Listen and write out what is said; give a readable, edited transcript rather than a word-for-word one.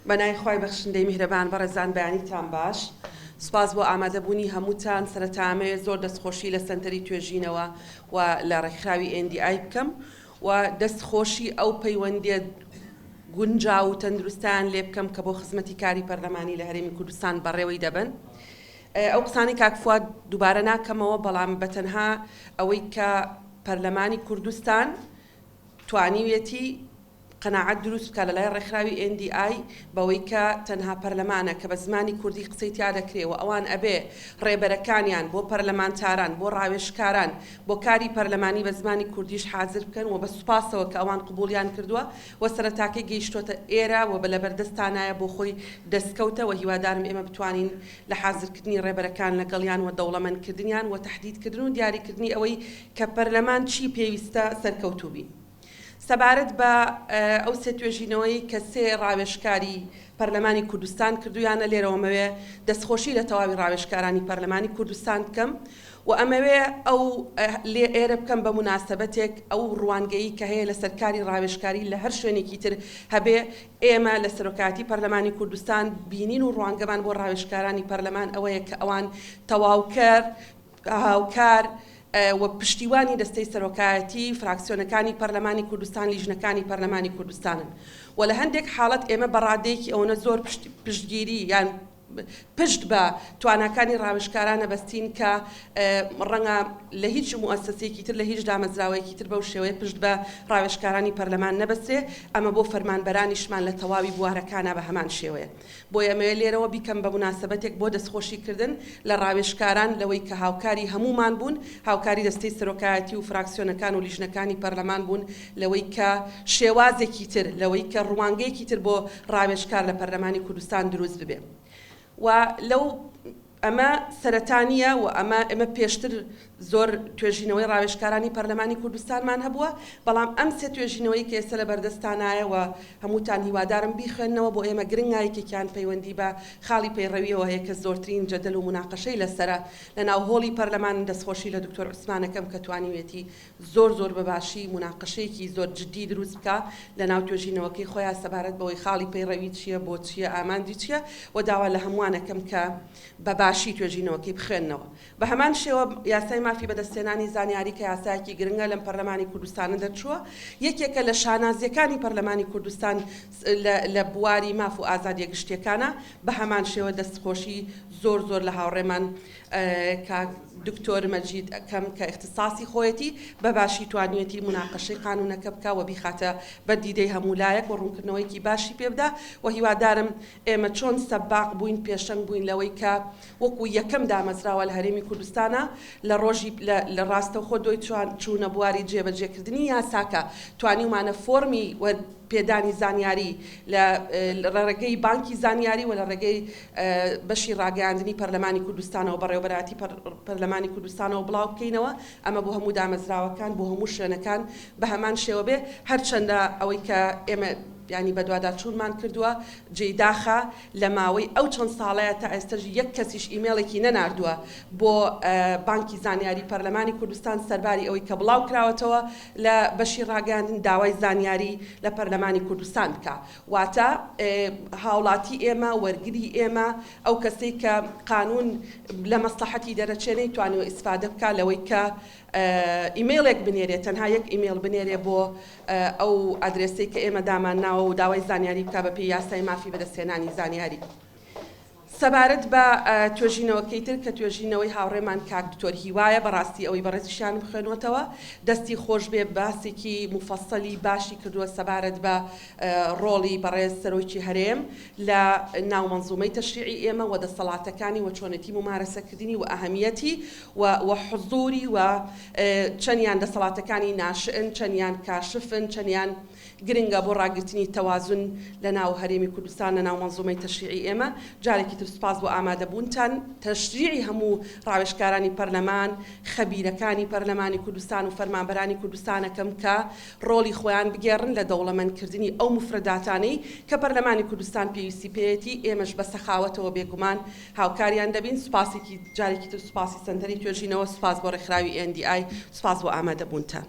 بەنای خوای بەخشندەی میهرەبان بەڕێزان بەیانیتان باش. سوپاس بۆ ئامادەبوونی هەمووتان. سەرەتامەیە زۆر دەستخۆشی لە سەنتەری توێژینەوە و لە ڕێکخراوی NDI بکەم و دەستخۆشی ئەو پەیوەندیە گونجاو و تەندروستیان لێ بکەم کە بۆ خزمەتی کاری پەرلەمانی لە هەرێمی کوردستان بەڕێوەی دەبن. ئەو قسانی کاک فواد دووبارە ناکەمەوە، بەڵام بەتەنها ئەوەی کە پەرلەمانی کوردستان توانیوێتی قەناعەت دروست بکە لە لای ڕێکخراوی NDI بەوەی کە تەنها پەرلەمانە کە بە زمانی کوردی قسەی تیا دەکرێەوە ئەوان ئەبێ ڕێبەرەکانیان بۆ پەرلەمانتاران بۆ ڕاوێژکاران بۆ کاری پەرلەمانی بە زمانی کوردیش حازر بکەن و بە سوپاسەوە کە ئەوان قبوڵیان کردووە و سەرەتاکەی گەیشتۆتە ئێرە و بە لەبەردەستانایە بۆ خۆی دەستکەوتە و هیوادارم ئێمە بتوانین لە حازرکردنی ڕێبەرەکان لەگەڵیان و دەوڵەمەندکردنیان و تەحدیدکردن و دیاریکردنی ئەوەی کە پەرلەمان چی پێویستە سەرکەوتوبی. سەبارەت بە ئەو سێ توێژینەوەی کە سێ ڕاوێژکاری پەرلەمانی کوردستان کردویانە لێرەوەمەوێ دەستخۆشی لە تەواوی ڕاوێژکارانی پەرلەمانی کوردستان بکەم و ئەمەوێ ئەو لێ ئێرە بکەم بە مناسبەتێک ئەو ڕوانگەیی کە هەیە لە سەرکاری ڕاوێژکاری لە هەر شوێنێکی تر هەبێ ئێمە لە سەرۆکاتی پەرلەمانی کوردستان بینین و ڕوانگەمان بۆ ڕاوێژکارانی پەرلەمان ئەوەیە کە ئەوان تەواوکەر هاوکار و پشتیوانی دەستەی سەرۆکایەتی فراکسیۆنەکانی پەرلەمانی کوردستان لیژنەکانی پەرلەمانی کوردستانن و لە هەندێک حاڵەت ئێمە بەڕادەیەکی ئەوەنە زۆر پشتگیری یان پشت بە تواناکانی ڕاوێژکارانە بەستین کە ڕەنگە لە هیچ موەسسەسێکی تر لە هیچ دامەزراوەیەکی تر بەو شێوەیە پشت بە ڕاوێژکارانی پەرلەمان نەبەستێ. ئەمە بۆ فەرمانبەرانیشمان لە تەواوی بوارەکانە بە هەمان شێوەیە. بۆ ئێمە لێرەوە بیکەم بە مناسبەتێک بۆ دەستخۆشیکردن لە ڕاوێژکاران لەوەی کە هاوکاری هەمومان بوون، هاوکاری دەستەی سەرۆکایەتی و فراکسیۆنەکان و لیژنەکانی پەرلەمان بوون، لەوەی کە شێوازێکی تر لەوەی کە ڕوانگەیەکی تر بۆ ڕاوێژکار لە پەرلەمانی کوردستان دروست ببێ. و لەو ئەمە سەرەتانیە و ئەمە پێشتر زۆر توێژینەوەی ڕاوێژکارانی پەرلەمانی کوردستانمان هەبووە، بەڵام ئەم سێ توێژینەوەی کە ئێستا لە بەردەستانایە و هەمووتان هیوادارم بیخوێننەوە بۆ ئێمە گرنگایەکێکیان پەیوەندی بە خاڵی پەیڕەویەوە هەیە کە زۆرترین جەدەل و مناقەشەی لەسەرە لە ناو هۆڵی پەرلەمان. دەستخۆشی لە دکتۆر عوسمانەکەم کە توانیوێتی زۆر بەباشی مناقەشەیەکی زۆر جددی دروست بکە لە ناو توێژینەوەکەی خۆیان سەبارەت بەوەی خاڵی پەیڕەوی چییە، بۆ چییە، ئاماندی چییە و داوا لە هەمووانەکەم کە بەباشی توێژینەوەکەی بخوێننەوە. بە هەمان شێوە یاسای مافی بەدەستێنانی زانیاری کە یاسایەکی گرنگە لەم پەرلەمانی کوردستانە دەرچووە، یەکێکە لە شانازیەکانی پەرلەمانی کوردستان لە بواری ماف و ئازادیە گشتیەکانە. بە هەمان شێوە دەستخۆشی زۆر لە هاوڕێمان دکتۆر مەجید ئەکەم کە اختصاصی خۆیەتی بەباشی توانیوێتی مناقەشەی قانونەکە بکە و بیخاتە بەردیدەی هەموو لایەک و ڕوونکردنەوەیکی باشی پێبدا و هیوادارم ئێمە چۆن سەباق بووین پێشەنگ بووین لەوەی کە وەکو یەکەم دامەزراوە لە هەرێمی کوردستانە لە ڕۆژی لە ڕاستەوخۆ دوای چوونە بواری جێبەجێکردنی یاساکە توانیمانە فۆرمی پێدانی زانیاری لە ڕێگەی بانکی زانیاری و لە ڕێگەی بەشی ڕاگەیاندنی پەرلەمانی کوردستانەوە بەڕێوەبەراتی پەرلەمانی کوردستانەوە بڵاو بکەینەوە. ئەمە بۆ هەموو دامەزراوەکان بۆ هەموو شوێنەکان بە هەمان شێوە بێ، هەرچەندە ئەوەی کە ئێمە ینی بەدواداچوونمان کردووە جێداخە لە ماوەی ئەو چەند ساڵەیە تا ئێستاژ یەک کەسیش ئیمێڵێکی نەناردووە بۆ بانکی زانیاری پەرلەمانی کوردستان سەرباری ئەوەی کە بڵاو کراوەتەوە لە بەشی ڕاگەاندن داوای زانیاری لە پەرلەمانی کوردستان بکە. واتە هاوڵاتی ئێمە وەرگری ئێمە ئەو کەسەی کە قانون لە مەسلحەتی دەرەچێنەی توانیوە ئیسفادە بکە لەوەی کە ئیمێڵێک بنێرێت، تەنها یەک ئیمێڵ بنێرێ بۆ ئەو ئادرێسەی کە ئێمە دامانناوە و داوای زانیاری بکە بە پێی یاسای مافی بەدەستێنانی زانیاری. سەبارەت بە توێژینەوەکەی تر کە توێژینەوەی هاوڕێمان کاک دکتۆر هیوایە بەڕاستی ئەوەی بەڕێزیشان بخوێنوەتەوە دەستی خۆش بێ باسێکی مفەسەلی باشی کردووە سەبارەت بە ڕۆڵی بەڕێز سەرۆکی هەرێم لە ناو مەنزومەی تەشریعی ئێمە و دەسەڵاتەکانی و چۆنەتی ممارەسەکردنی و ئەهەمیەتی و حضوری و چەندیان دەسەڵاتەکانی ناشئن، چەندیان کاشفن، چەندیان گرنگە بۆ ڕاگررتنی تەوازن لە ناو هەرێمی کوردستان لە ناو مەنزومەی تەشریعی ئێمە. جارێکی سوپاس بۆ ئامادەبوونتان. تەشریعی هەموو ڕاوێژکارانی پەرلەمان، خەبیرەکانی پەرلەمانی کوردستان و فەرمانبەرانی کوردستانەکەم کە ڕۆڵی خۆیان بگێڕن لە دەوڵەمەندکردنی ئەو مفرداتانەی کە پەرلەمانی کوردستان پێویستی پێیەتی. ئێمەش بە سەخاوەتەوە بێگومان هاوکاریان دەبین. سوپاسێکی جارێکی تر سوپاسی سەنتەری توێژینەوە، سوپاس بۆ ڕێکخراوی NDI، سوپاس بۆ ئامادەبوونتان.